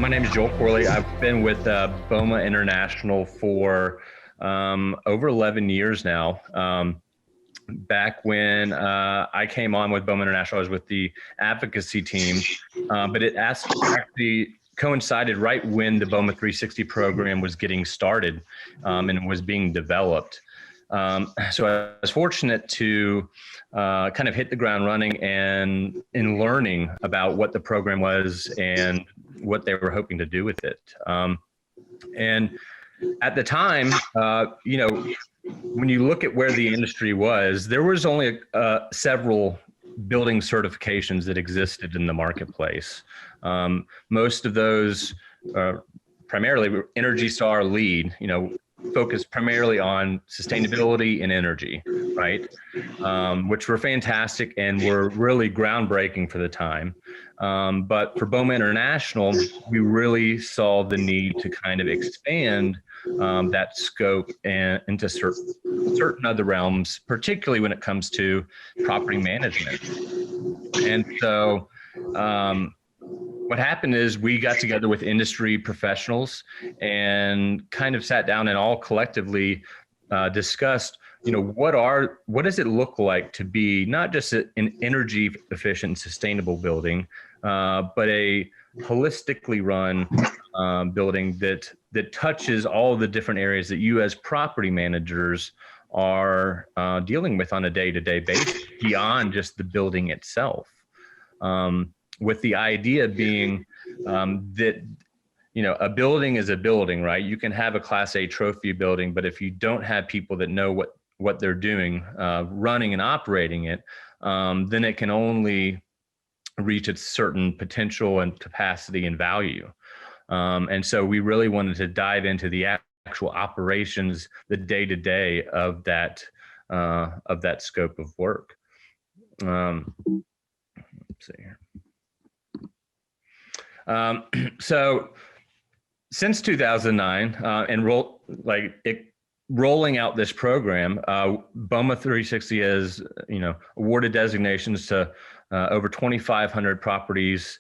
My name is Joel Corley. I've been with BOMA International for over 11 years now. Back when I came on with BOMA International, I was with the advocacy team, but it actually coincided right when the BOMA 360 program was getting started and was being developed. So I was fortunate to kind of hit the ground running and in learning about what the program was and what they were hoping to do with it. And at the time, when you look at where the industry was, there was only several building certifications that existed in the marketplace. Most of those primarily Energy Star LEED, focused primarily on sustainability and energy, right? Which were fantastic and were really groundbreaking for the time. But for BOMA International, we really saw the need to kind of expand that scope and into certain other realms, particularly when it comes to property management. And so what happened is we got together with industry professionals and kind of sat down and all collectively discussed, what does it look like to be not just an energy efficient, sustainable building, but a holistically run building that touches all the different areas that you as property managers are dealing with on a day-to-day basis beyond just the building itself. With the idea being that, a building is a building, right? You can have a Class A trophy building, but if you don't have people that know what they're doing, running and operating it, then it can only reach its certain potential and capacity and value. And so we really wanted to dive into the actual operations, the day-to-day of that scope of work. Let's see here. So since 2009 and rolling out this program, BOMA 360 has awarded designations to over 2,500 properties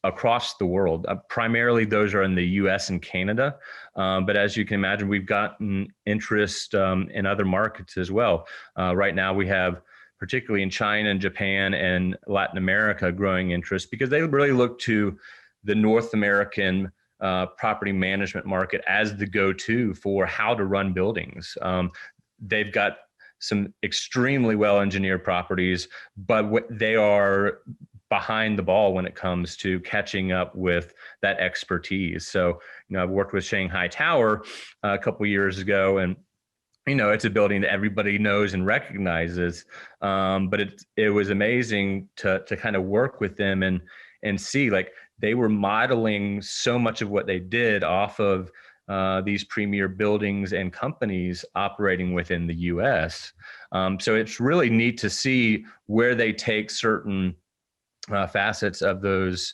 across the world. Primarily those are in the US and Canada, but as you can imagine, we've gotten interest in other markets as well. Right now we have, particularly in China and Japan and Latin America, growing interest because they really look to the North American property management market as the go-to for how to run buildings. They've got some extremely well-engineered properties, but they are behind the ball when it comes to catching up with that expertise. So, I've worked with Shanghai Tower a couple of years ago, and it's a building that everybody knows and recognizes, but it was amazing to kind of work with them and see, like, they were modeling so much of what they did off of these premier buildings and companies operating within the US. So it's really neat to see where they take certain facets of those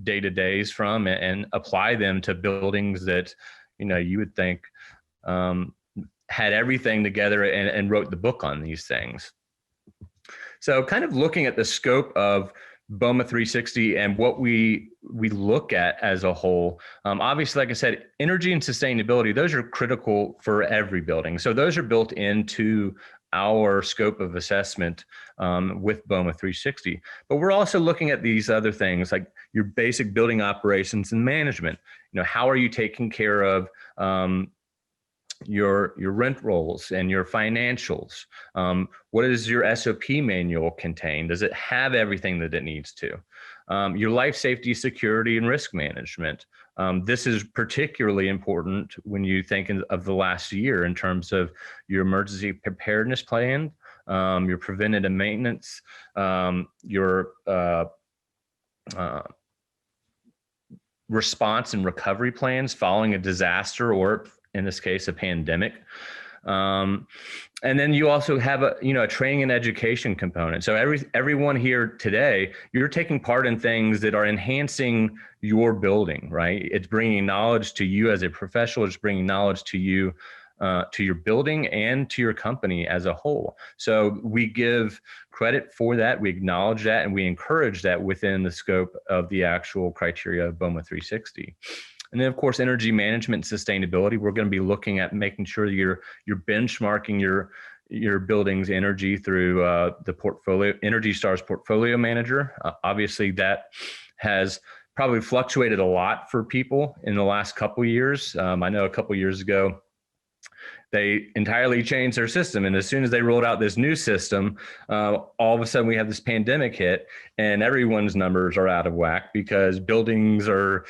day-to-days from and apply them to buildings that, you would think had everything together and wrote the book on these things. So kind of looking at the scope of BOMA 360 and what we look at as a whole, obviously, like I said, energy and sustainability, those are critical for every building. So those are built into our scope of assessment with BOMA 360. But we're also looking at these other things like your basic building operations and management. How are you taking care of your rent rolls and your financials? What does your SOP manual contain? Does it have everything that it needs to? Your life safety, security, and risk management. This is particularly important when you think of the last year in terms of your emergency preparedness plan, your preventative maintenance, your response and recovery plans following a disaster, or in this case, a pandemic. And then you also have a training and education component. So everyone here today, you're taking part in things that are enhancing your building, right? It's bringing knowledge to you as a professional. It's bringing knowledge to you to your building and to your company as a whole. So we give credit for that, we acknowledge that, and we encourage that within the scope of the actual criteria of BOMA 360. And then, of course, energy management and sustainability. We're going to be looking at making sure you're benchmarking your building's energy through the portfolio, Energy Star's portfolio manager. Obviously, that has probably fluctuated a lot for people in the last couple of years. I know a couple of years ago, they entirely changed their system. And as soon as they rolled out this new system, all of a sudden we have this pandemic hit and everyone's numbers are out of whack because buildings are,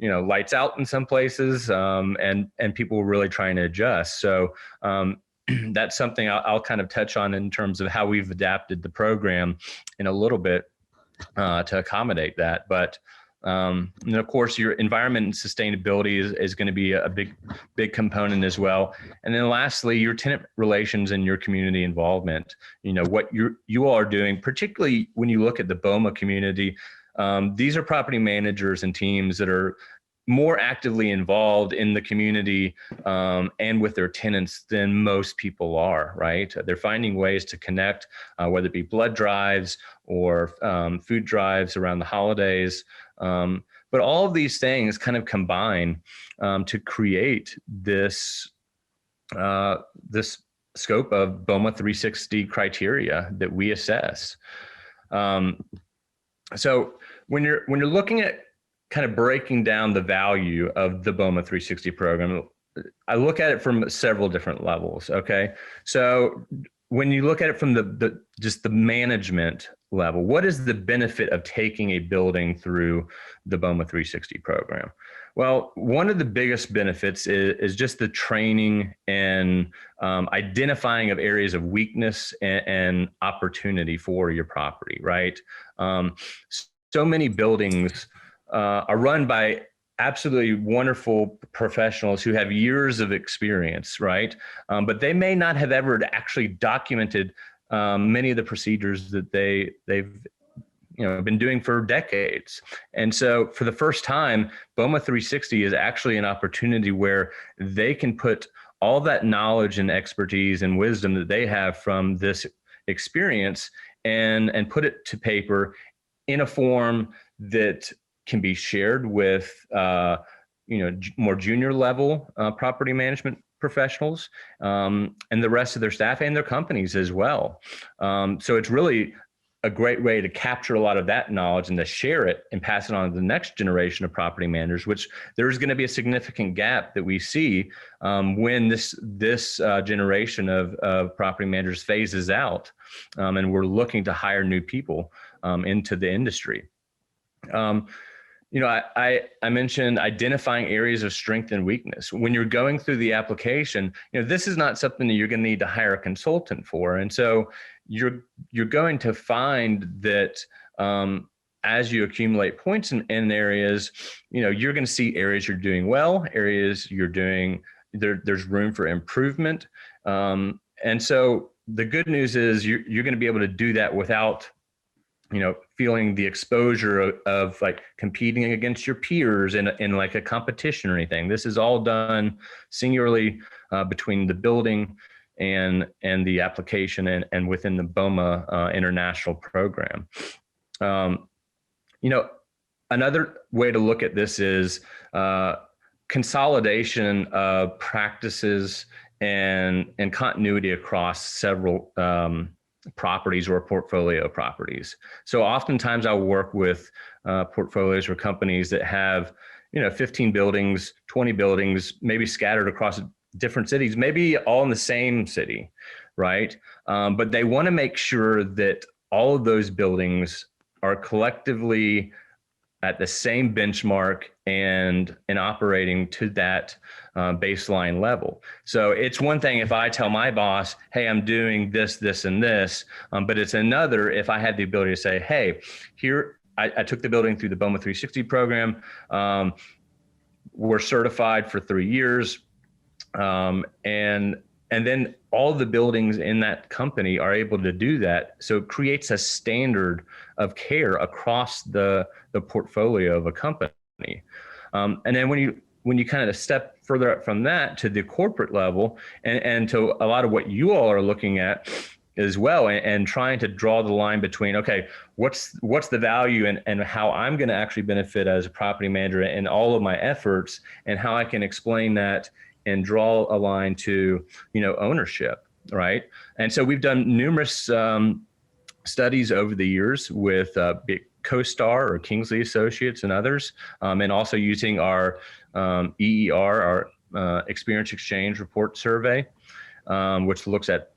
lights out in some places, and people were really trying to adjust. So that's something I'll kind of touch on in terms of how we've adapted the program in a little bit to accommodate that. But and of course, your environment and sustainability is going to be a big component as well. And then lastly, your tenant relations and your community involvement. What you all are doing, particularly when you look at the BOMA community. These are property managers and teams that are more actively involved in the community and with their tenants than most people are, right? They're finding ways to connect, whether it be blood drives or food drives around the holidays. But all of these things kind of combine to create this scope of BOMA 360 criteria that we assess. So when you're looking at kind of breaking down the value of the BOMA 360 program, I look at it from several different levels. Okay, so when you look at it from just the management level, what is the benefit of taking a building through the BOMA 360 program? Well, one of the biggest benefits is just the training and identifying of areas of weakness and opportunity for your property, right? So many buildings are run by absolutely wonderful professionals who have years of experience, right? But they may not have ever actually documented many of the procedures that they've been doing for decades. And so for the first time, BOMA 360 is actually an opportunity where they can put all that knowledge and expertise and wisdom that they have from this experience and put it to paper in a form that can be shared with more junior level property management professionals and the rest of their staff and their companies as well. So it's really a great way to capture a lot of that knowledge and to share it and pass it on to the next generation of property managers, which there's going to be a significant gap that we see when this generation of property managers phases out, and we're looking to hire new people into the industry. I mentioned identifying areas of strength and weakness. When you're going through the application, this is not something that you're going to need to hire a consultant for. And so you're going to find that as you accumulate points in areas, you're going to see areas you're doing well, areas you're doing, there's room for improvement. And so the good news is you're going to be able to do that without feeling the exposure of like competing against your peers in like a competition or anything. This is all done singularly between the building and the application and within the BOMA international program. Another way to look at this is consolidation of practices and continuity across several properties or portfolio properties. So oftentimes I'll work with portfolios or companies that have 15 buildings, 20 buildings, maybe scattered across different cities, maybe all in the same city, right? But they want to make sure that all of those buildings are collectively at the same benchmark and operating to that baseline level. So it's one thing if I tell my boss, hey, I'm doing this, this, and this, but it's another if I had the ability to say, hey, here, I took the building through the BOMA 360 program. We're certified for 3 years. And then all the buildings in that company are able to do that. So it creates a standard of care across the portfolio of a company. And then when you when you kind of step further up from that to the corporate level, and to a lot of what you all are looking at as well, and trying to draw the line between, okay, what's the value, and how I'm going to actually benefit as a property manager in all of my efforts, and how I can explain that and draw a line to, ownership, right? And so we've done numerous studies over the years with CoStar or Kingsley Associates and others, and also using our EER, our Experience Exchange Report Survey, which looks at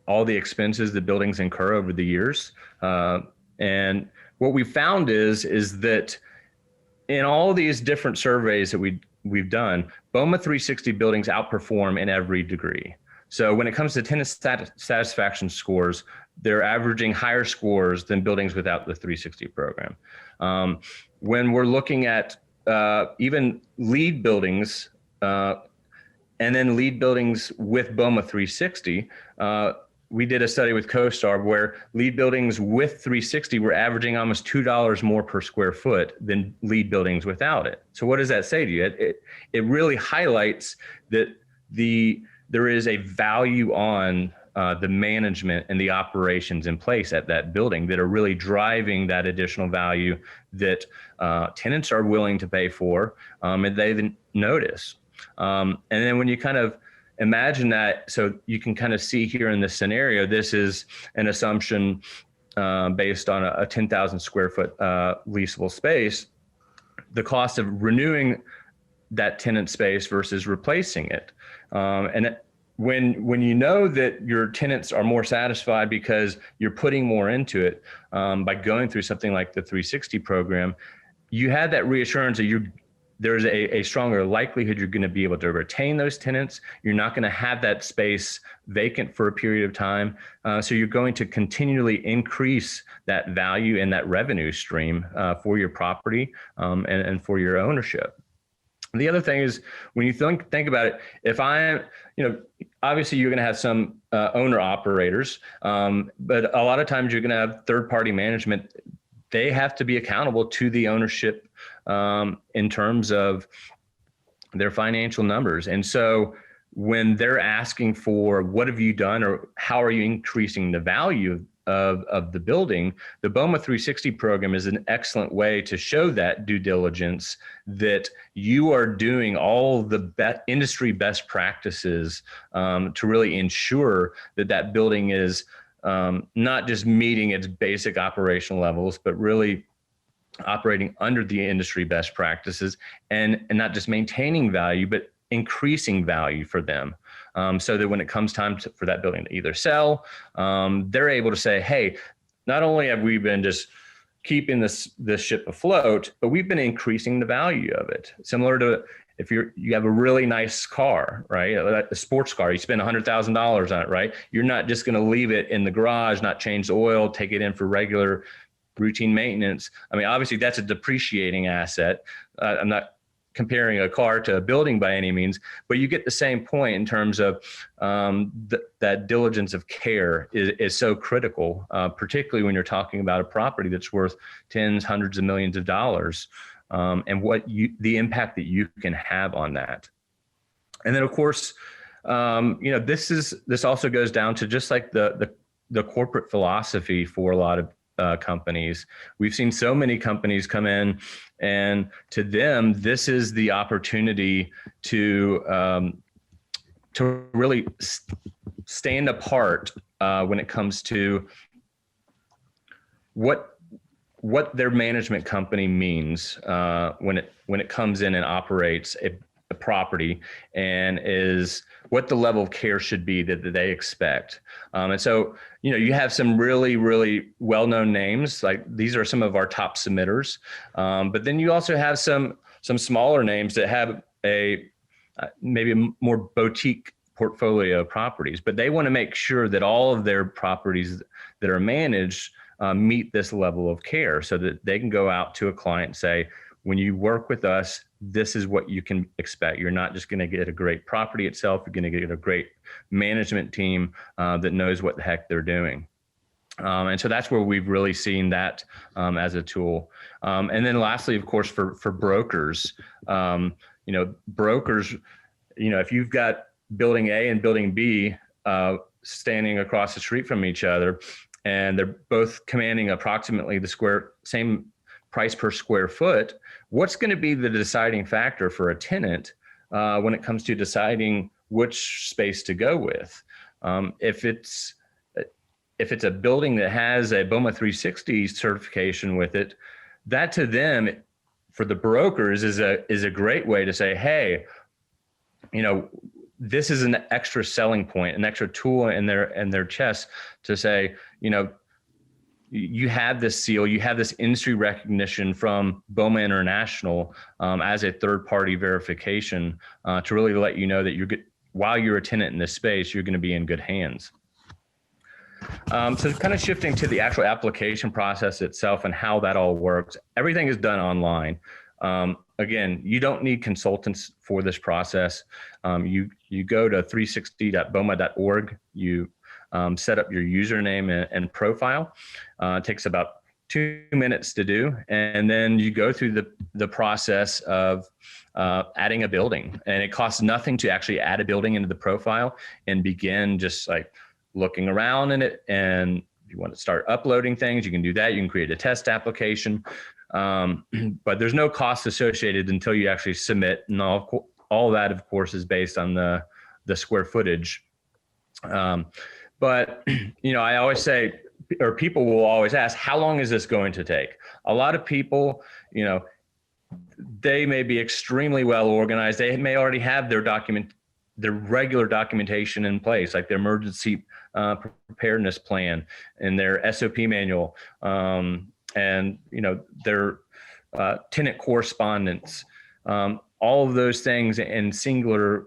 all the expenses that buildings incur over the years. And what we found is that in all these different surveys that we've done, BOMA 360 buildings outperform in every degree. So when it comes to tenant satisfaction scores, they're averaging higher scores than buildings without the 360 program. When we're looking at even LEED buildings, and then LEED buildings with BOMA 360, we did a study with CoStar where LEED buildings with 360 were averaging almost $2 more per square foot than LEED buildings without it. So what does that say to you? It really highlights that there is a value on the management and the operations in place at that building that are really driving that additional value that tenants are willing to pay for, and they then notice. And then when you kind of imagine that, so you can kind of see here in this scenario, this is an assumption based on a 10,000 square foot leasable space, the cost of renewing that tenant space versus replacing it. And when you know that your tenants are more satisfied because you're putting more into it by going through something like the 360 program, you have that reassurance that there's a stronger likelihood you're going to be able to retain those tenants. You're not going to have that space vacant for a period of time. So you're going to continually increase that value and that revenue stream for your property and for your ownership. The other thing is, when you think about it, if obviously you're going to have some owner operators, but a lot of times you're going to have third-party management. They have to be accountable to the ownership in terms of their financial numbers. And so when they're asking for what have you done or how are you increasing the value of the building, the BOMA 360 program is an excellent way to show that due diligence, that you are doing all the industry best practices to really ensure that building is not just meeting its basic operational levels, but really operating under the industry best practices, and not just maintaining value, but increasing value for them. So that when it comes time for that building to either sell, they're able to say, hey, not only have we been just keeping this ship afloat, but we've been increasing the value of it. Similar to if you have a really nice car, right? A sports car, you spend $100,000 on it, right? You're not just going to leave it in the garage, not change the oil, take it in for regular routine maintenance. I mean, obviously that's a depreciating asset. I'm not comparing a car to a building by any means, but you get the same point in terms of that diligence of care is so critical, particularly when you're talking about a property that's worth tens, hundreds of millions of dollars, and the impact that you can have on that. And then of course, this also goes down to just like the corporate philosophy for a lot of companies. We've seen so many companies come in, and to them, this is the opportunity to really stand apart when it comes to what their management company means when it comes in and operates a property, and is what the level of care should be that they expect. And so, you have some really, really well-known names, like these are some of our top submitters. But then you also have some smaller names that have maybe a more boutique portfolio of properties, but they want to make sure that all of their properties that are managed meet this level of care, so that they can go out to a client and say, when you work with us, this is what you can expect. You're not just going to get a great property itself. You're going to get a great management team that knows what the heck they're doing. And so that's where we've really seen that as a tool. And then lastly, of course, for brokers, brokers, if you've got building A and building B standing across the street from each other, and they're both commanding approximately the same price per square foot, what's going to be the deciding factor for a tenant when it comes to deciding which space to go with? If it's a building that has a BOMA 360 certification with it, that to them, for the brokers, is a great way to say, hey, this is an extra selling point, an extra tool in their chest to say, you have this seal, you have this industry recognition from BOMA International as a third-party verification to really let you know that while you're a tenant in this space, you're going to be in good hands. So kind of shifting to the actual application process itself and how that all works, everything is done online. Again, you don't need consultants for this process. You go to 360.boma.org, you set up your username and profile. It takes about 2 minutes to do, and then you go through the process of adding a building, and it costs nothing to actually add a building into the profile and begin just like looking around in it. And if you want to start uploading things, you can do that. You can create a test application, but there's no cost associated until you actually submit. And all that, of course, is based on the square footage. But I always say, or people will always ask, how long is this going to take? A lot of people, they may be extremely well organized. They may already have their regular documentation in place, like their emergency preparedness plan and their SOP manual, and their tenant correspondence, all of those things in singular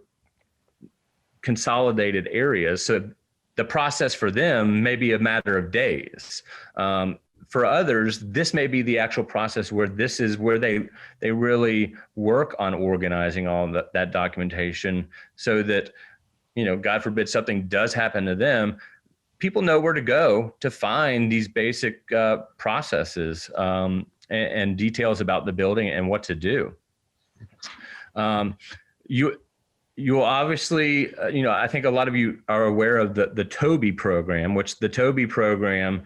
consolidated areas. So the process for them may be a matter of days. For others, this may be the actual process where this is where they really work on organizing all that documentation so that, God forbid something does happen to them, people know where to go to find these basic processes and details about the building and what to do. You will obviously, I think a lot of you are aware of the TOBY program, which the TOBY program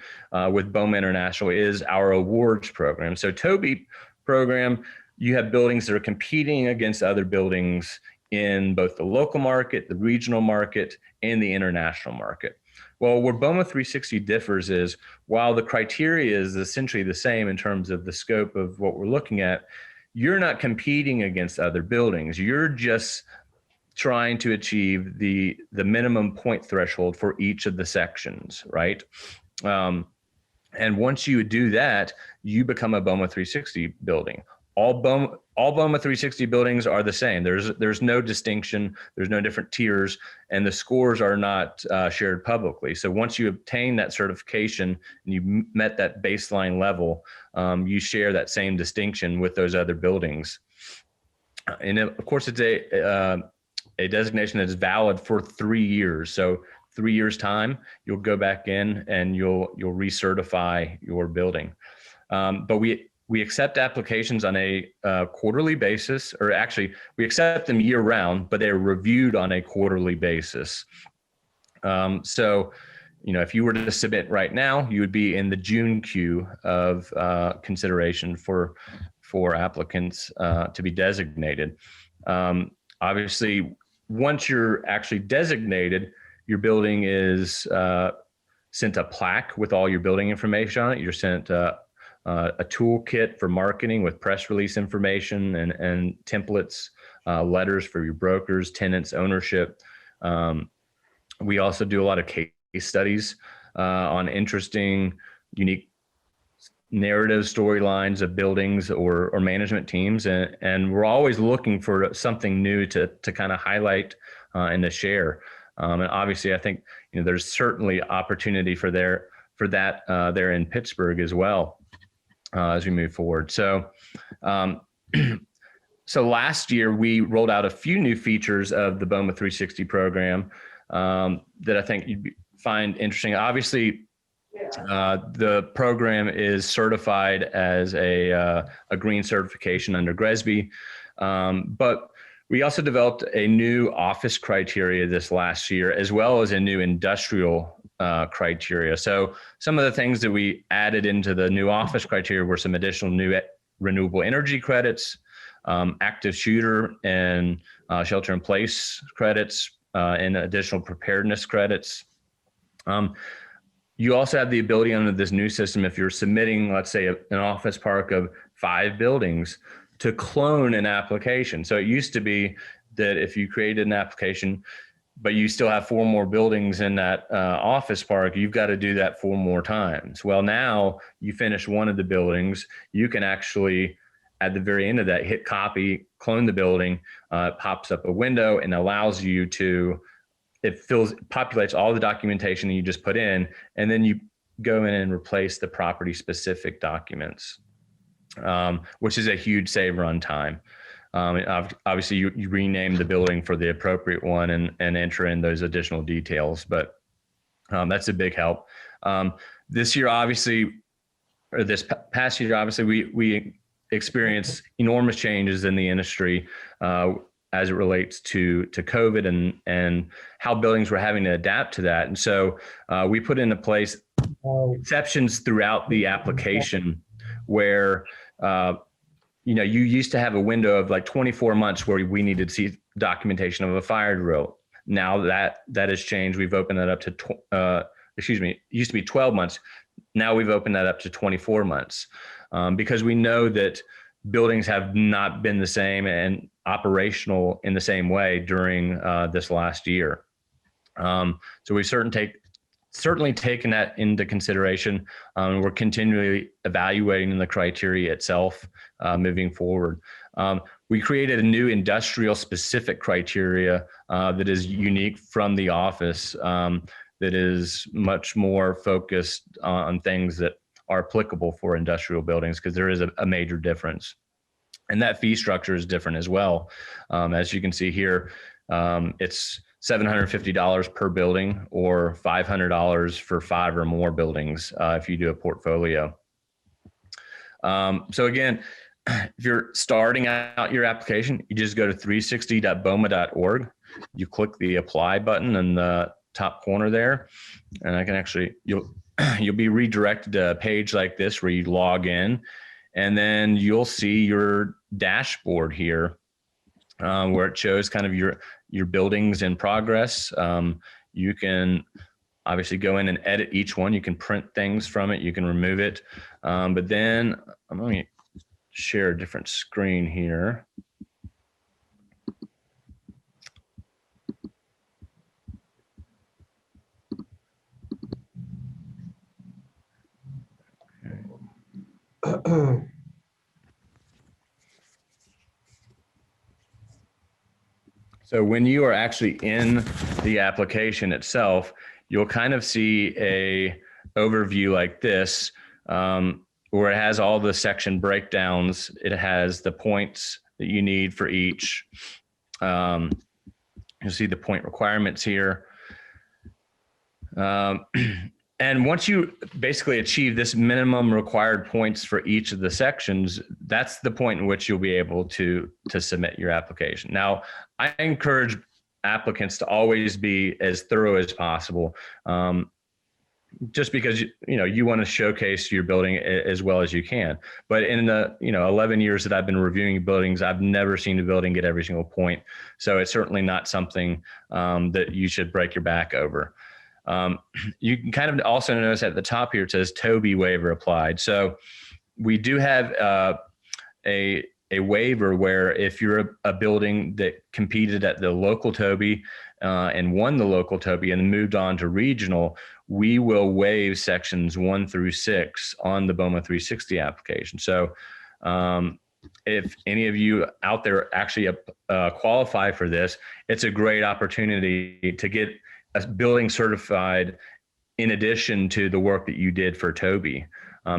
with BOMA International is our awards program. So TOBY program, you have buildings that are competing against other buildings in both the local market, the regional market, and the international market. Well, where BOMA 360 differs is, while the criteria is essentially the same in terms of the scope of what we're looking at, you're not competing against other buildings. You're just trying to achieve the minimum point threshold for each of the sections, right? And once you do that, you become a BOMA 360 building. All BOMA 360 buildings are the same. There's no distinction. There's no different tiers, and the scores are not shared publicly. So once you obtain that certification and you met that baseline level, you share that same distinction with those other buildings. And of course, it's a designation that is valid for 3 years. So 3 years time, you'll go back in and you'll recertify your building. But we accept applications on a quarterly basis, or actually we accept them year round, but they're reviewed on a quarterly basis. So, if you were to submit right now, you would be in the June queue of consideration for applicants to be designated. Obviously, once you're actually designated, your building is sent a plaque with all your building information on it. You're sent a toolkit for marketing with press release information and templates, letters for your brokers, tenants, ownership. We also do a lot of case studies on interesting, unique narrative storylines of buildings or management teams. And we're always looking for something new to kind of highlight and to share. And obviously, I think there's certainly opportunity for that there in Pittsburgh as well as we move forward. So, so last year we rolled out a few new features of the BOMA 360 program that I think you'd find interesting. Obviously, The program is certified as a green certification under GRESB, but we also developed a new office criteria this last year, as well as a new industrial criteria. So some of the things that we added into the new office criteria were some additional new renewable energy credits, active shooter and shelter in place credits, and additional preparedness credits. You also have the ability under this new system, if you're submitting, let's say, an office park of 5 buildings, to clone an application. So it used to be that if you created an application, but you still have 4 more buildings in that office park, you've got to do that 4 more times. Well, now you finish one of the buildings, you can actually, at the very end of that, hit copy, clone the building, pops up a window and allows you to, populates all the documentation that you just put in, and then you go in and replace the property specific documents, which is a huge saver on time. Obviously you rename the building for the appropriate one and enter in those additional details, but that's a big help. This year, obviously, or this past year, obviously we experienced enormous changes in the industry, as it relates to COVID and how buildings were having to adapt to that. And so we put into place exceptions throughout the application where, you used to have a window of like 24 months where we needed to see documentation of a fire drill. Now that has changed. We've opened that up to, it used to be 12 months. Now we've opened that up to 24 months because we know that buildings have not been the same and operational in the same way during this last year. So we've certainly taken that into consideration. We're continually evaluating the criteria itself moving forward. We created a new industrial specific criteria that is unique from the office, that is much more focused on things that are applicable for industrial buildings, because there is a major difference. And that fee structure is different as well. As you can see here, it's $750 per building or $500 for 5 or more buildings if you do a portfolio. So again, if you're starting out your application, you just go to 360.boma.org. You click the apply button in the top corner there, and I can actually, you'll be redirected to a page like this where you log in, and then you'll see your dashboard here where it shows kind of your buildings in progress. You can obviously go in and edit each one. You can print things from it. You can remove it. But then I'm going to share a different screen here. Okay. So when you are actually in the application itself, you'll kind of see a overview like this, where it has all the section breakdowns. It has the points that you need for each. You'll see the point requirements here. And once you basically achieve this minimum required points for each of the sections, that's the point in which you'll be able to submit your application. Now, I encourage applicants to always be as thorough as possible, just because you want to showcase your building as well as you can. But in the 11 years that I've been reviewing buildings, I've never seen a building get every single point. So it's certainly not something that you should break your back over. You can kind of also notice at the top here, it says TOBY waiver applied. So we do have a waiver where if you're a building that competed at the local TOBY and won the local TOBY and moved on to regional, we will waive sections 1 through 6 on the BOMA 360 application. So if any of you out there actually qualify for this, it's a great opportunity to get a building certified in addition to the work that you did for TOBY.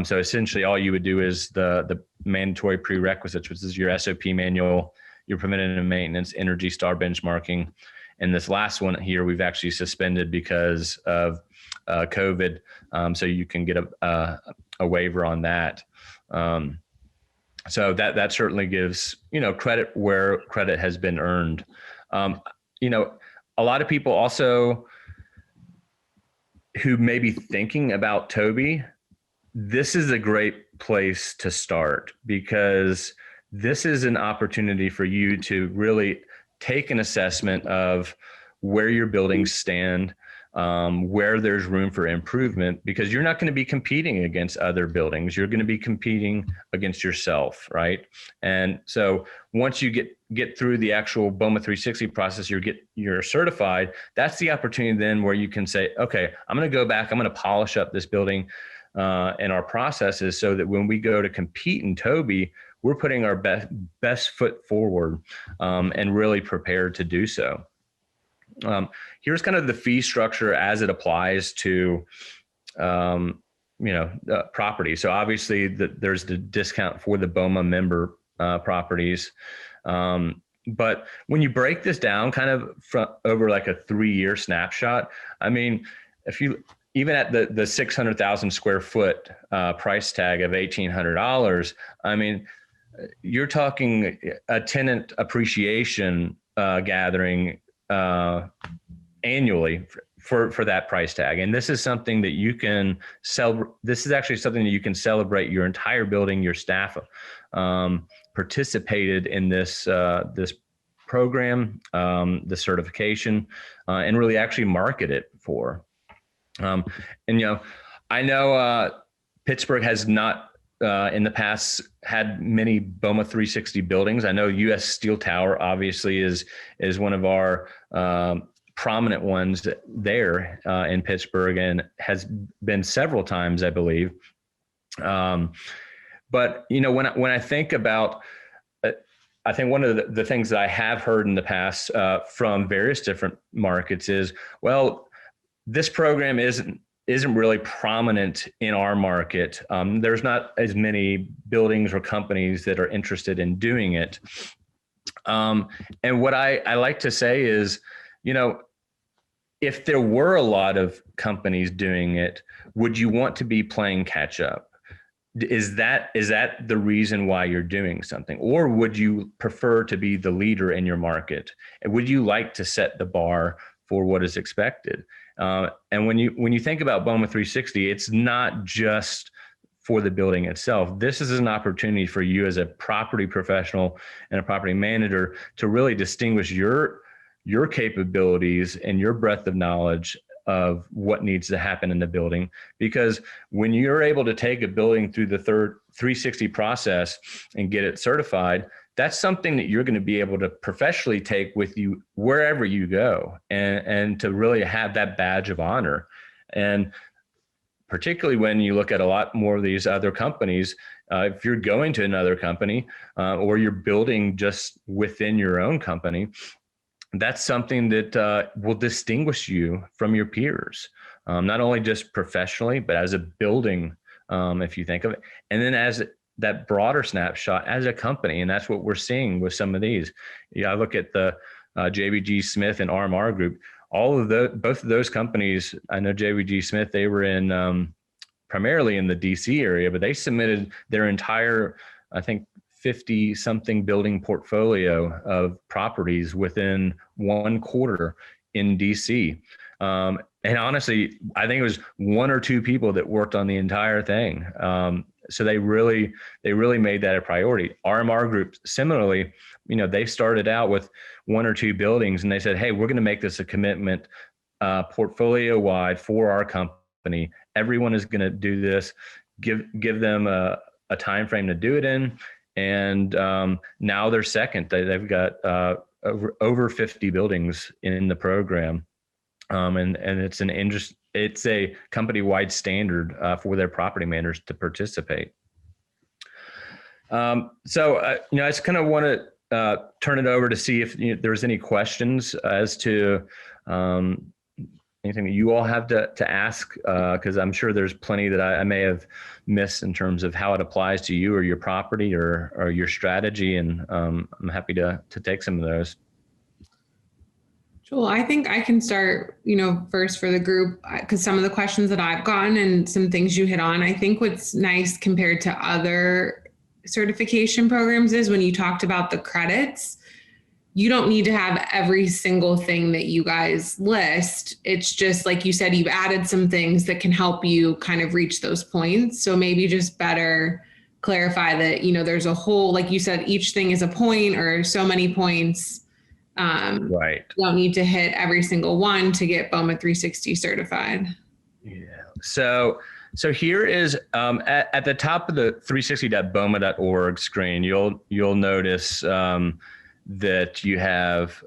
So essentially all you would do is the mandatory prerequisites, which is your SOP manual, your preventative maintenance, Energy Star benchmarking, And this last one here, we've actually suspended because of COVID. So you can get a waiver on that. So that certainly gives, credit where credit has been earned. A lot of people also who may be thinking about Toby, this is a great place to start, because this is an opportunity for you to really take an assessment of where your buildings stand, where there's room for improvement, because you're not going to be competing against other buildings. You're going to be competing against yourself, right? And so once you get through the actual BOMA 360 process, you're certified. That's the opportunity then where you can say, okay, I'm going to go back, I'm going to polish up this building and our processes, so that when we go to compete in Toby, we're putting our best foot forward and really prepared to do so. Here's kind of the fee structure as it applies to, property. So obviously there's the discount for the BOMA member properties. But when you break this down kind of over like a 3-year snapshot, I mean, if you, even at the 600,000 square foot price tag of $1,800, I mean, you're talking a tenant appreciation gathering annually for that price tag. And this is something that you can sell. This is actually something that you can celebrate. Your entire building, your staff participated in this program, the certification, and really actually market it for. And I know Pittsburgh has not in the past had many BOMA 360 buildings. I know US Steel Tower obviously is one of our prominent ones there in Pittsburgh, and has been several times, I believe. But when I think about, I think one of the things that I have heard in the past from various different markets is, well, this program isn't really prominent in our market. There's not as many buildings or companies that are interested in doing it. And what I like to say is, if there were a lot of companies doing it, would you want to be playing catch up? Is that the reason why you're doing something? Or would you prefer to be the leader in your market? And would you like to set the bar for what is expected? And when you think about BOMA 360, it's not just for the building itself. This is an opportunity for you as a property professional and a property manager to really distinguish your capabilities and your breadth of knowledge of what needs to happen in the building. Because when you're able to take a building through the 360 process and get it certified, that's something that you're going to be able to professionally take with you wherever you go, and to really have that badge of honor. And particularly when you look at a lot more of these other companies, if you're going to another company or you're building just within your own company, that's something that will distinguish you from your peers, not only just professionally, but as a building, if you think of it. And then as that broader snapshot as a company. And that's what we're seeing with some of these. I look at the JBG Smith and RMR Group, both of those companies. I know JBG Smith, they were in primarily in the DC area, but they submitted their entire, I think, 50 something building portfolio of properties within 1 quarter in DC. And honestly, I think it was 1 or 2 people that worked on the entire thing. So they really made that a priority. RMR Group, similarly, they started out with 1 or 2 buildings, and they said, hey, we're going to make this a commitment portfolio wide for our company. Everyone is going to do this. Give them a time frame to do it in. And now they're second. They've got over 50 buildings in the program. And it's a company-wide standard for their property managers to participate. I just kind of want to turn it over to see if there's any questions as to anything that you all have to ask, because I'm sure there's plenty that I may have missed in terms of how it applies to you or your property or your strategy, and I'm happy to take some of those. Joel, I think I can start, first for the group, because some of the questions that I've gotten and some things you hit on, I think what's nice compared to other certification programs is when you talked about the credits, you don't need to have every single thing that you guys list. It's just like you said, you've added some things that can help you kind of reach those points. So maybe just better clarify that, there's a whole, like you said, each thing is a point or so many points. Right. You don't need to hit every single one to get BOMA 360 certified. Yeah. So here is at the top of the 360.boma.org screen, you'll notice that you have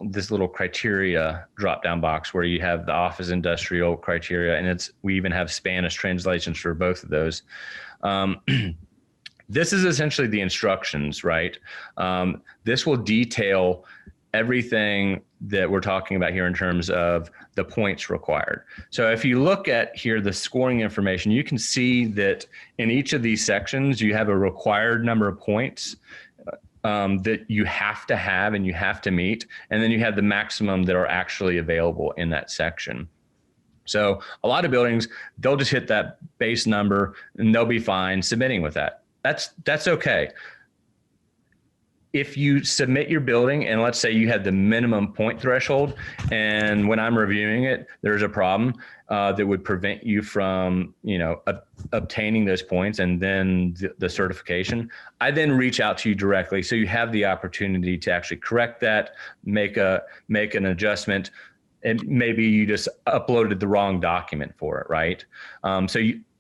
this little criteria drop-down box where you have the office industrial criteria, and we even have Spanish translations for both of those. This is essentially the instructions, right? This will detail everything that we're talking about here in terms of the points required. So if you look at here, the scoring information, you can see that in each of these sections, you have a required number of points that you have to have and you have to meet. And then you have the maximum that are actually available in that section. So a lot of buildings, they'll just hit that base number and they'll be fine submitting with that. That's okay. If you submit your building and let's say you have the minimum point threshold, and when I'm reviewing it, there's a problem that would prevent you from, obtaining those points and then the certification, I then reach out to you directly. So you have the opportunity to actually correct that, make an adjustment, and maybe you just uploaded the wrong document for it, right?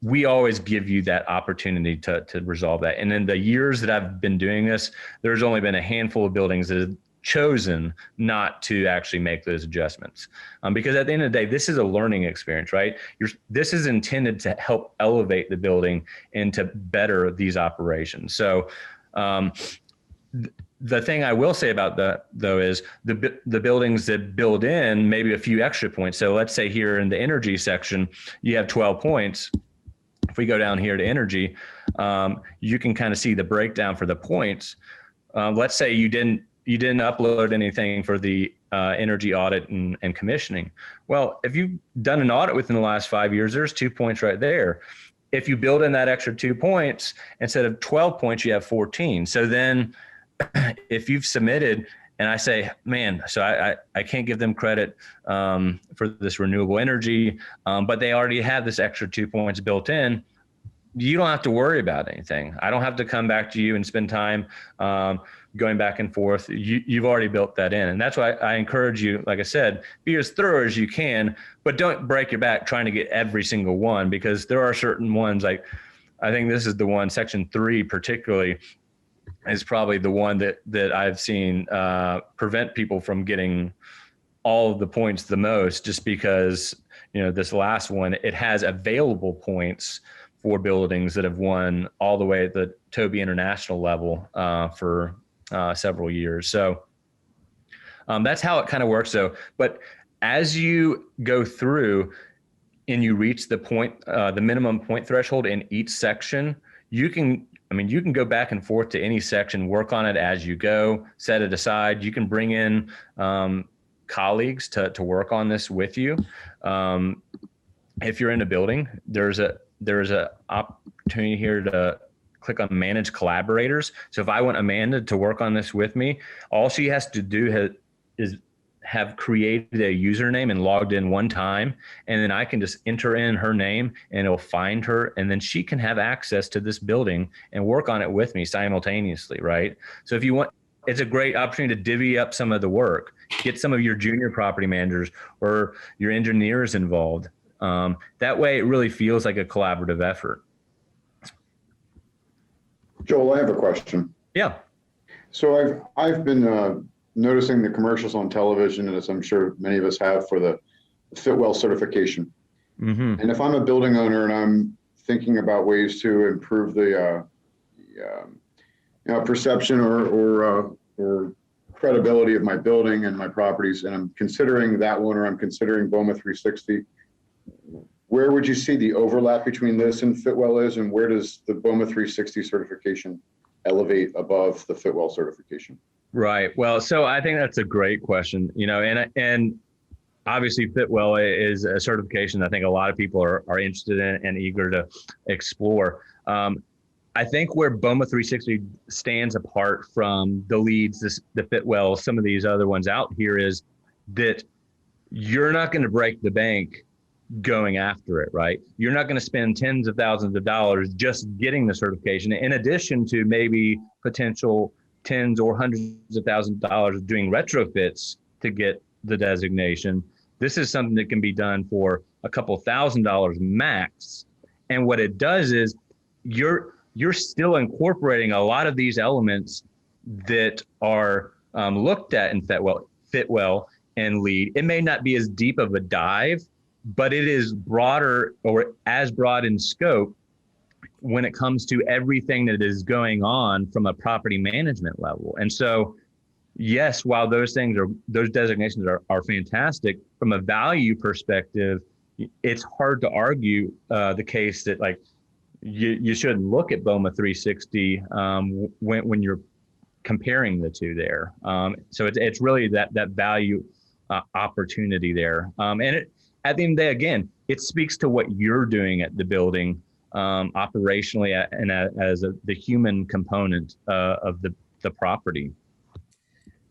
We always give you that opportunity to resolve that. And in the years that I've been doing this, there's only been a handful of buildings that have chosen not to actually make those adjustments. Because at the end of the day, this is a learning experience, right? This is intended to help elevate the building and to better these operations. So the thing I will say about that, though, is the buildings that build in maybe a few extra points. So let's say here in the energy section, you have 12 points. If we go down here to energy, you can kind of see the breakdown for the points. Let's say you didn't upload anything for the energy audit and commissioning. Well, if you've done an audit within the last 5 years, there's 2 points right there. If you build in that extra 2 points, instead of 12 points, you have 14. So then if you've submitted and I say, man, so I can't give them credit for this renewable energy, but they already have this extra 2 points built in. You don't have to worry about anything. I don't have to come back to you and spend time going back and forth. You've already built that in. And that's why I encourage you, like I said, be as thorough as you can, but don't break your back trying to get every single one, because there are certain ones, like I think this is the one, section 3 particularly, is probably the one that I've seen prevent people from getting all of the points the most, just because, this last one, it has available points for buildings that have won all the way at the Toby International level for several years. So that's how it kind of works. So, but as you go through and you reach the minimum point threshold in each section, you can go back and forth to any section, work on it as you go, set it aside. You can bring in colleagues to work on this with you. If you're in a building, there's a opportunity here to click on Manage Collaborators. So if I want Amanda to work on this with me, all she has to do is have created a username and logged in one time, and then I can just enter in her name and it'll find her, and then she can have access to this building and work on it with me simultaneously, right? So if you want, it's a great opportunity to divvy up some of the work, get some of your junior property managers or your engineers involved. That way it really feels like a collaborative effort. Joel, I have a question. Yeah. So I've been noticing the commercials on television, and as I'm sure many of us have, for the Fitwell certification. Mm-hmm. And if I'm a building owner and I'm thinking about ways to improve the perception or credibility of my building and my properties, and I'm considering that one, or I'm considering BOMA 360, where would you see the overlap between this and Fitwell is, and where does the BOMA 360 certification elevate above the Fitwell certification? Right. Well, so I think that's a great question, and obviously Fitwell is a certification I think a lot of people are interested in and eager to explore. I think where BOMA 360 stands apart from the leads, the Fitwell, some of these other ones out here is that you're not going to break the bank going after it, right? You're not going to spend tens of thousands of dollars just getting the certification, in addition to maybe potential tens or hundreds of thousands of dollars doing retrofits to get the designation. This is something that can be done for a couple $1,000s max. And what it does is you're still incorporating a lot of these elements that are looked at in Fitwell and LEED. It may not be as deep of a dive, but it is broader or as broad in scope when it comes to everything that is going on from a property management level. And so, yes, while those designations are fantastic, from a value perspective, it's hard to argue the case that like you should look at BOMA 360 when you're comparing the two there. So it's really that value opportunity there. And at the end of the day, again, it speaks to what you're doing at the building operationally and as the human component of the property.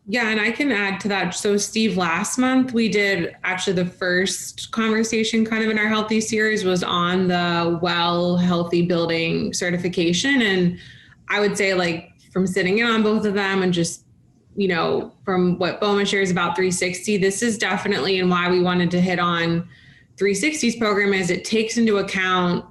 Yeah, and I can add to that. So, Steve, last month we did actually the first conversation kind of in our healthy series was on the well healthy building certification. And I would say, like, from sitting in on both of them and just, from what BOMA shares about 360, this is definitely, and why we wanted to hit on 360's program is it takes into account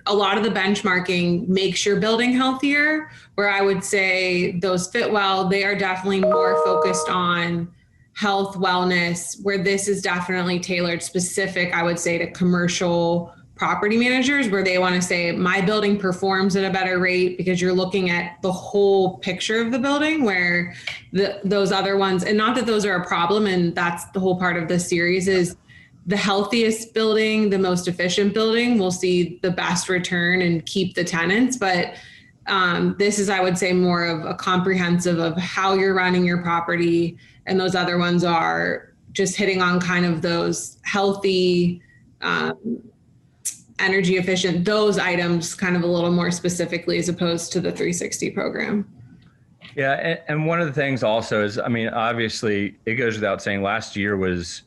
a lot of the benchmarking makes your building healthier, where I would say those Fitwell, they are definitely more focused on health, wellness, where this is definitely tailored specific, I would say, to commercial property managers, where they want to say my building performs at a better rate because you're looking at the whole picture of the building, where those other ones, and not that those are a problem, and that's the whole part of this series is the healthiest building, the most efficient building will see the best return and keep the tenants. But this is, I would say, more of a comprehensive of how you're running your property. And those other ones are just hitting on kind of those healthy, energy efficient, those items kind of a little more specifically as opposed to the 360 program. Yeah. And one of the things also is, obviously it goes without saying, last year was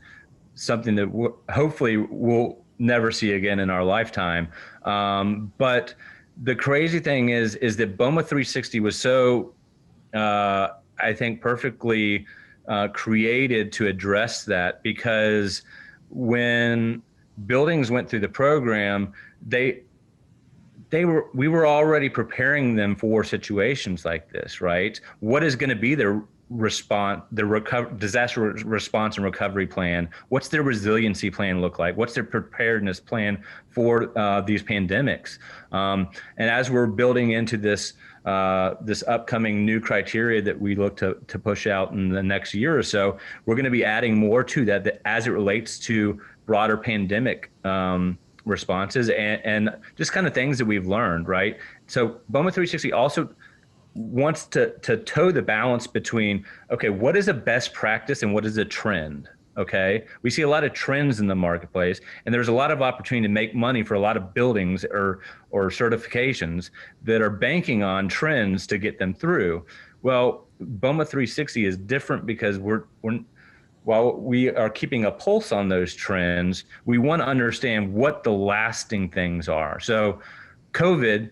something that hopefully we'll never see again in our lifetime. But the crazy thing is that BOMA 360 was so, I think, perfectly created to address that, because when buildings went through the program, we were already preparing them for situations like this, right? What is going to be their disaster response and recovery plan? What's their resiliency plan look like? What's their preparedness plan for these pandemics? And as we're building into this upcoming new criteria that we look to push out in the next year or so, we're going to be adding more to that as it relates to broader pandemic responses and just kind of things that we've learned, right? So BOMA 360 also wants to toe the balance between, okay, what is a best practice and what is a trend? Okay, we see a lot of trends in the marketplace, and there's a lot of opportunity to make money for a lot of buildings or certifications that are banking on trends to get them through. Well, BOMA 360 is different because while we are keeping a pulse on those trends, we want to understand what the lasting things are. So COVID,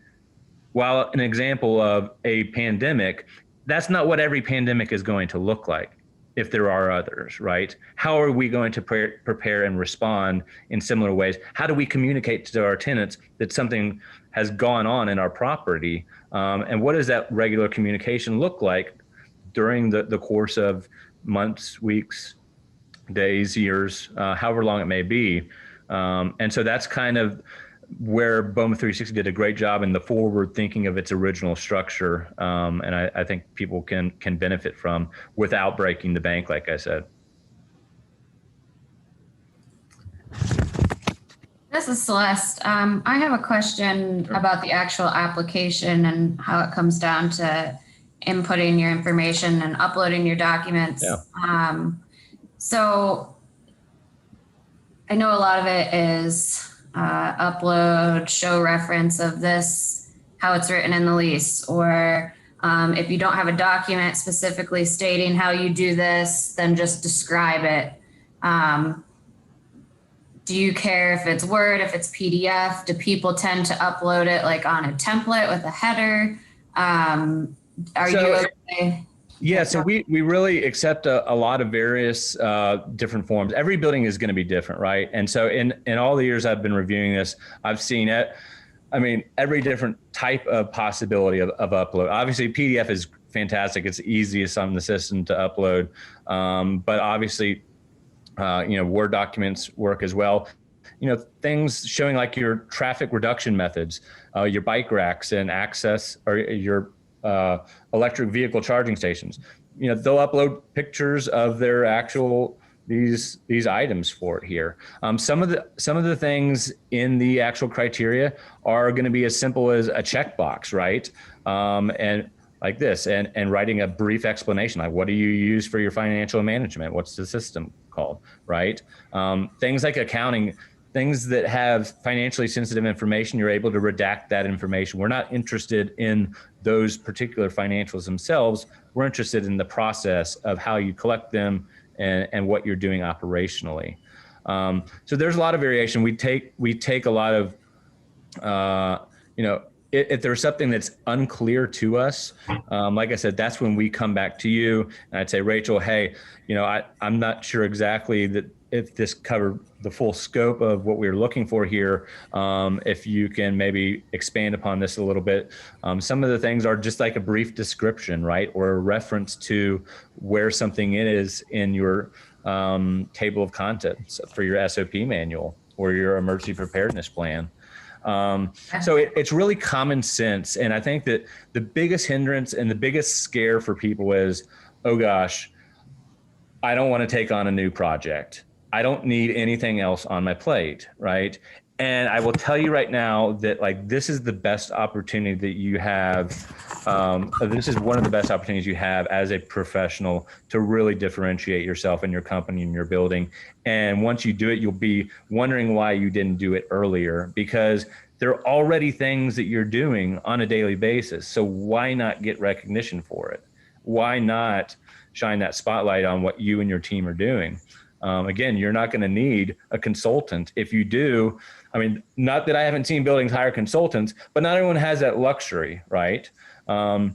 while an example of a pandemic, that's not what every pandemic is going to look like if there are others, right? How are we going to prepare and respond in similar ways? How do we communicate to our tenants that something has gone on in our property? And what does that regular communication look like during the course of months, weeks, days, years, however long it may be? And so that's kind of where BOMA 360 did a great job in the forward thinking of its original structure. And I think people can benefit from without breaking the bank, like I said. This is Celeste. I have a question about the actual application and how it comes down to inputting your information and uploading your documents. Yeah. So I know a lot of it is upload, show reference of this, how it's written in the lease, or if you don't have a document specifically stating how you do this, then just describe it. Do you care if it's Word, if it's PDF? Do people tend to upload it like on a template with a header? Are you okay? Yeah, so we really accept a lot of various different forms. Every building is going to be different, right? And so in all the years I've been reviewing this, I've seen it. I mean, every different type of possibility of upload. Obviously, PDF is fantastic. It's easiest on the system to upload. But obviously, Word documents work as well. Things showing like your traffic reduction methods, your bike racks and access, or your electric vehicle charging stations. They'll upload pictures of their actual these items for it here. Some of the things in the actual criteria are going to be as simple as a checkbox, right? And like this, and writing a brief explanation, like what do you use for your financial management? What's the system called, right? Things like accounting, things that have financially sensitive information, you're able to redact that information. We're not interested in those particular financials themselves. We're interested in the process of how you collect them and what you're doing operationally. So there's a lot of variation. We take a lot of, if there's something that's unclear to us, like I said, that's when we come back to you and I'd say, Rachel, hey, I'm not sure exactly that if this covered the full scope of what we're looking for here, if you can maybe expand upon this a little bit. Some of the things are just like a brief description, right? Or a reference to where something is in your table of contents for your SOP manual or your emergency preparedness plan. So it's really common sense. And I think that the biggest hindrance and the biggest scare for people is, oh gosh, I don't want to take on a new project. I don't need anything else on my plate, right? And I will tell you right now that this is the best opportunity that you have. This is one of the best opportunities you have as a professional to really differentiate yourself and your company and your building. And once you do it, you'll be wondering why you didn't do it earlier, because there are already things that you're doing on a daily basis. So why not get recognition for it? Why not shine that spotlight on what you and your team are doing? Again, you're not going to need a consultant. If you do, I mean, not that I haven't seen buildings hire consultants, but not everyone has that luxury, right? But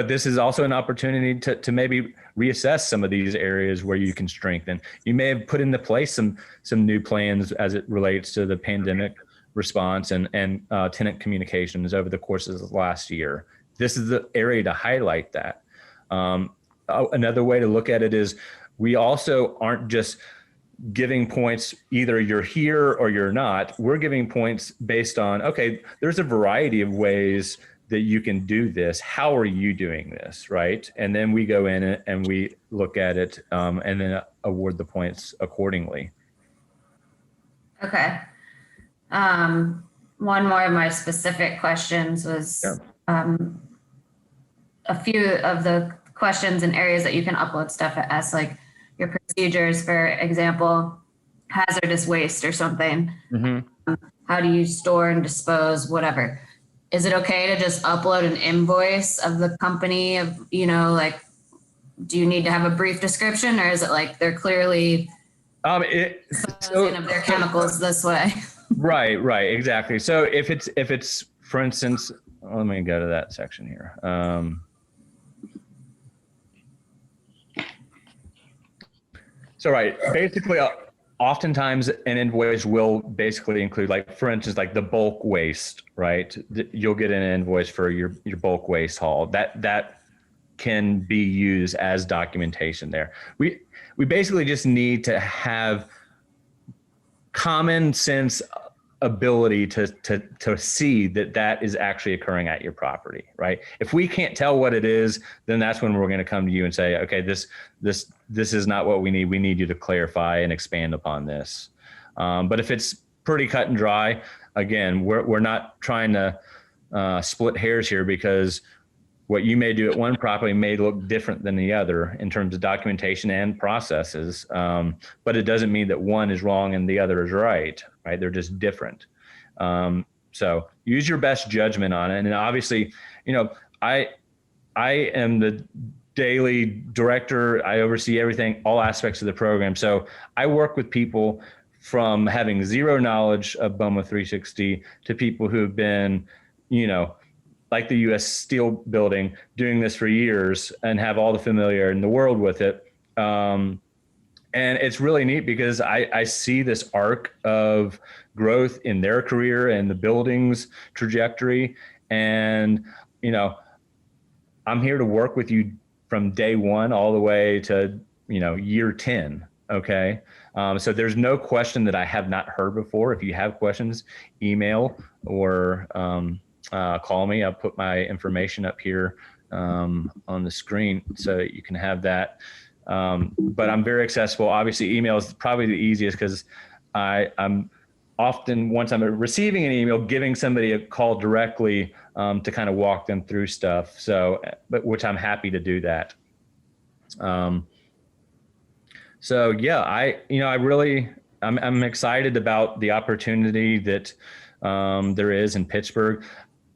this is also an opportunity to maybe reassess some of these areas where you can strengthen. You may have put into place some new plans as it relates to the pandemic response and tenant communications over the course of the last year. This is the area to highlight that. Another way to look at it is, we also aren't just giving points, either you're here or you're not. We're giving points based on, okay, there's a variety of ways that you can do this. How are you doing this, right? And then we go in and we look at it and then award the points accordingly. Okay. One more of my specific questions was a few of the questions and areas that you can upload stuff as, like your procedures, for example, hazardous waste or something. Mm-hmm. How do you store and dispose, whatever? Is it okay to just upload an invoice of the company of, do you need to have a brief description, or is it like they're clearly disposing of their chemicals this way? Right, exactly. So if it's, for instance, let me go to that section here. Basically, oftentimes an invoice will basically include, like, for instance, like the bulk waste, right? You'll get an invoice for your bulk waste haul. That can be used as documentation there. We basically just need to have common sense ability to see that is actually occurring at your property, right? If we can't tell what it is, then that's when we're going to come to you and say, okay, this is not what we need. We need you to clarify and expand upon this. But if it's pretty cut and dry, again, we're not trying to split hairs here, because what you may do at one property may look different than the other in terms of documentation and processes. But it doesn't mean that one is wrong and the other is right? They're just different. So use your best judgment on it. And obviously, I am the daily director. I oversee everything, all aspects of the program. So I work with people from having zero knowledge of BOMA 360 to people who've been, like the U.S. Steel Building, doing this for years and have all the familiarity in the world with it. And it's really neat because I see this arc of growth in their career and the building's trajectory. And, I'm here to work with you from day one all the way to, year 10. Okay. So there's no question that I have not heard before. If you have questions, email or call me. I'll put my information up here on the screen so you can have that. But I'm very accessible. Obviously, email is probably the easiest because I'm often, once I'm receiving an email, giving somebody a call directly to kind of walk them through stuff. So, which I'm happy to do that. So yeah, I'm excited about the opportunity that there is in Pittsburgh.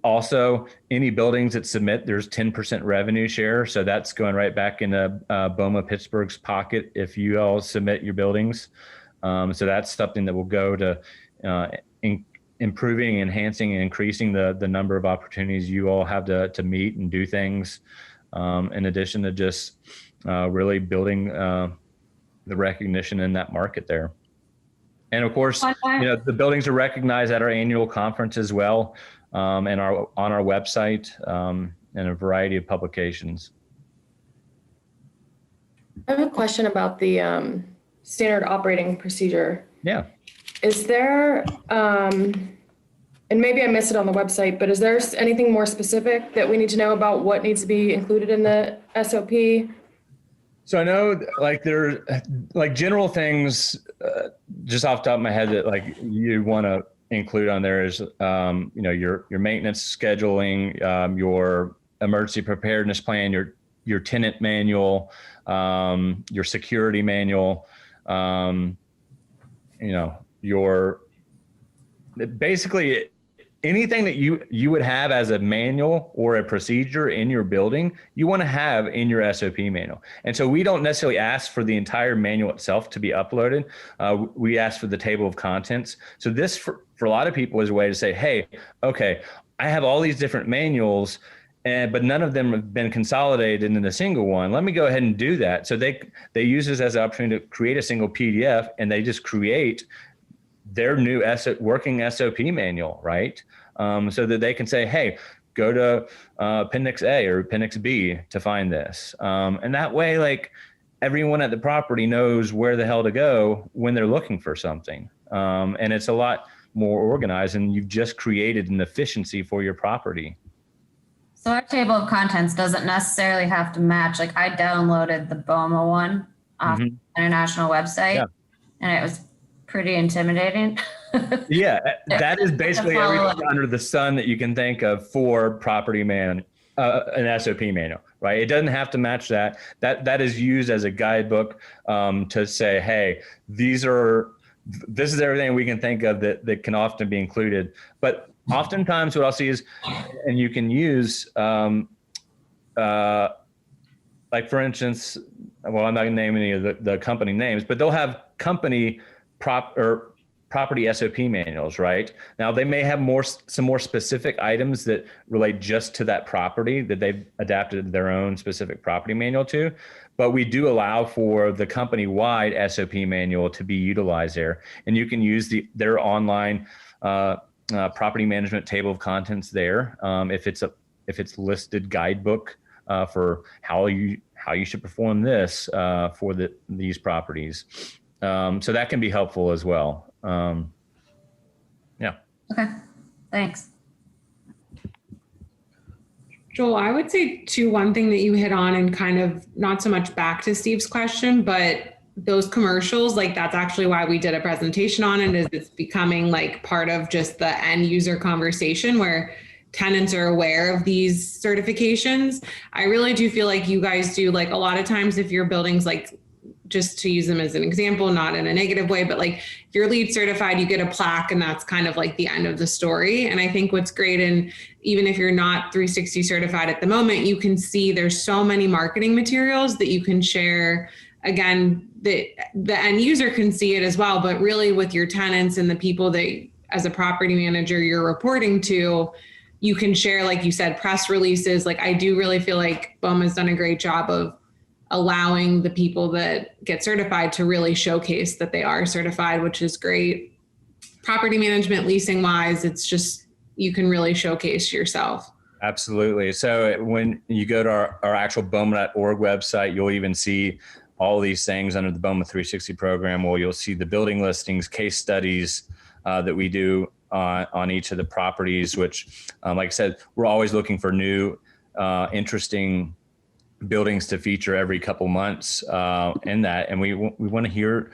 Also, any buildings that submit, there's 10% revenue share. So that's going right back into BOMA Pittsburgh's pocket if you all submit your buildings. So that's something that will go to improving, enhancing, and increasing the number of opportunities you all have to meet and do things. In addition to just really building the recognition in that market there. And of course, the buildings are recognized at our annual conference as well, and on our website, and a variety of publications. I have a question about the standard operating procedure. Yeah. Is there, and maybe I missed it on the website, but is there anything more specific that we need to know about what needs to be included in the SOP? So I know there are general things just off the top of my head that you want to include on there is, your maintenance scheduling, your emergency preparedness plan, your tenant manual, your security manual, basically anything that you would have as a manual or a procedure in your building, you want to have in your SOP manual. And so we don't necessarily ask for the entire manual itself to be uploaded. We ask for the table of contents. So this, for a lot of people, is a way to say, hey, okay, I have all these different manuals, but none of them have been consolidated into a single one. Let me go ahead and do that. So they use this as an opportunity to create a single PDF, and they just create their new working SOP manual, right? So that they can say, hey, go to Appendix A or Appendix B to find this. And that way, everyone at the property knows where the hell to go when they're looking for something. And it's a lot more organized, and you've just created an efficiency for your property. So our table of contents doesn't necessarily have to match. I downloaded the BOMA one off the international website, and it was pretty intimidating. Yeah, that is basically everything under the sun that you can think of for property an SOP manual, right? It doesn't have to match that. That is used as a guidebook to say, hey, this is everything we can think of that can often be included. But oftentimes what I'll see is, and you can use, for instance, well, I'm not gonna name any of the company names, but they'll have company property SOP manuals, right? Now they may have some more specific items that relate just to that property that they've adapted their own specific property manual to, but we do allow for the company-wide SOP manual to be utilized there. And you can use their online property management table of contents there. If it's listed guidebook for how you should perform this for these properties. So that can be helpful as well. Yeah. Okay, thanks. Joel, I would say too, one thing that you hit on, and kind of not so much back to Steve's question, but those commercials, that's actually why we did a presentation on it, is it's becoming part of just the end user conversation, where tenants are aware of these certifications. I really do feel like you guys do, like a lot of times if your building's like, just to use them as an example, not in a negative way, but like if you're LEED certified, you get a plaque and that's kind of like the end of the story. And I think what's great, and even if you're not 360 certified at the moment, you can see there's so many marketing materials that you can share. Again, the end user can see it as well, but really with your tenants and the people that as a property manager you're reporting to, you can share, like you said, press releases. Like I do really feel like BOMA's done a great job of allowing the people that get certified to really showcase that they are certified, which is great. Property management, leasing wise, it's just, you can really showcase yourself. Absolutely. So when you go to our actual BOMA.org website, you'll even see all these things under the BOMA 360 program. Well, you'll see the building listings, case studies that we do on each of the properties, which, like I said, we're always looking for new, interesting buildings to feature every couple months in that. And we want to hear,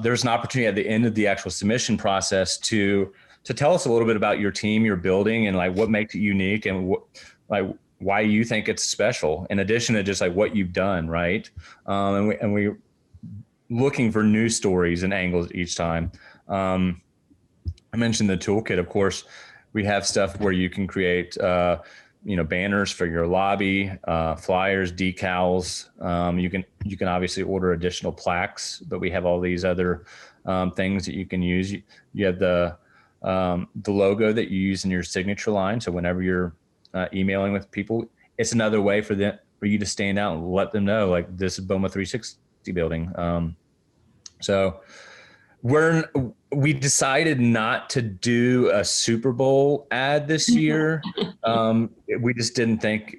there's an opportunity at the end of the actual submission process to tell us a little bit about your team, your building, and like what makes it unique and like why you think it's special, in addition to just like what you've done, right? And we're looking for new stories and angles each time. I mentioned the toolkit. Of course, we have stuff where you can create banners for your lobby, flyers, decals. You can obviously order additional plaques, but we have all these other things that you can use. You have the logo that you use in your signature line. So whenever you're emailing with people, it's another way for you to stand out and let them know, like, this is BOMA 360 building. So we decided not to do a Super Bowl ad this year. We just didn't think,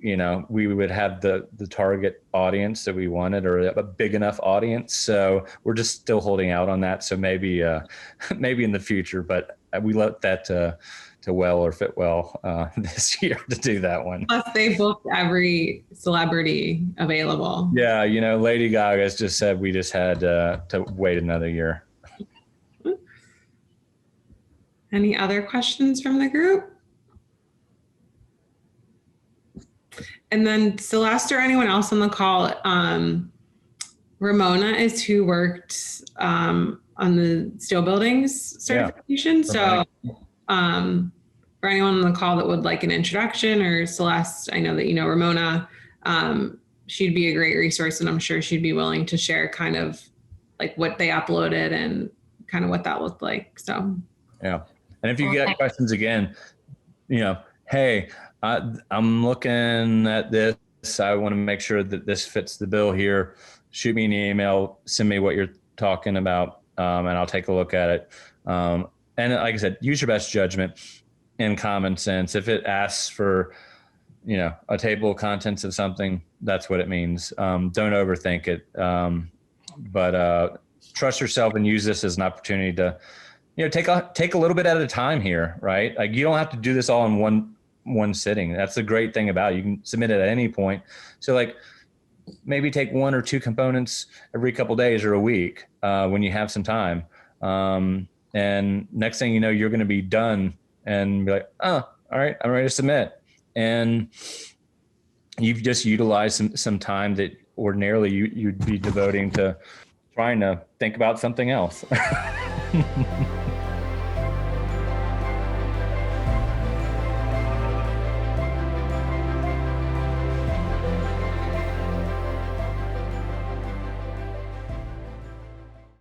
we would have the target audience that we wanted, or a big enough audience. So we're just still holding out on that. So maybe in the future, but we let that to fit well this year to do that one. Plus they booked every celebrity available. Yeah. Lady Gaga's just said we just had to wait another year. Any other questions from the group? And then Celeste or anyone else on the call, Ramona is who worked on the steel buildings certification. Yeah. So for anyone on the call that would like an introduction, or Celeste, I know that you know Ramona, she'd be a great resource, and I'm sure she'd be willing to share kind of like what they uploaded and kind of what that looked like. So yeah. And if you get questions again, hey, I'm looking at this. I want to make sure that this fits the bill here. Shoot me an email, send me what you're talking about, and I'll take a look at it. And like I said, use your best judgment and common sense. If it asks for, a table of contents of something, that's what it means. Don't overthink it. But trust yourself and use this as an opportunity to, take a little bit at a time here, right? Like, you don't have to do this all in one sitting. That's the great thing about it. You can submit it at any point. So like, maybe take one or two components every couple days or a week when you have some time. And next thing you know, you're going to be done and be like, oh, all right, I'm ready to submit. And you've just utilized some time that ordinarily you'd be devoting to trying to think about something else.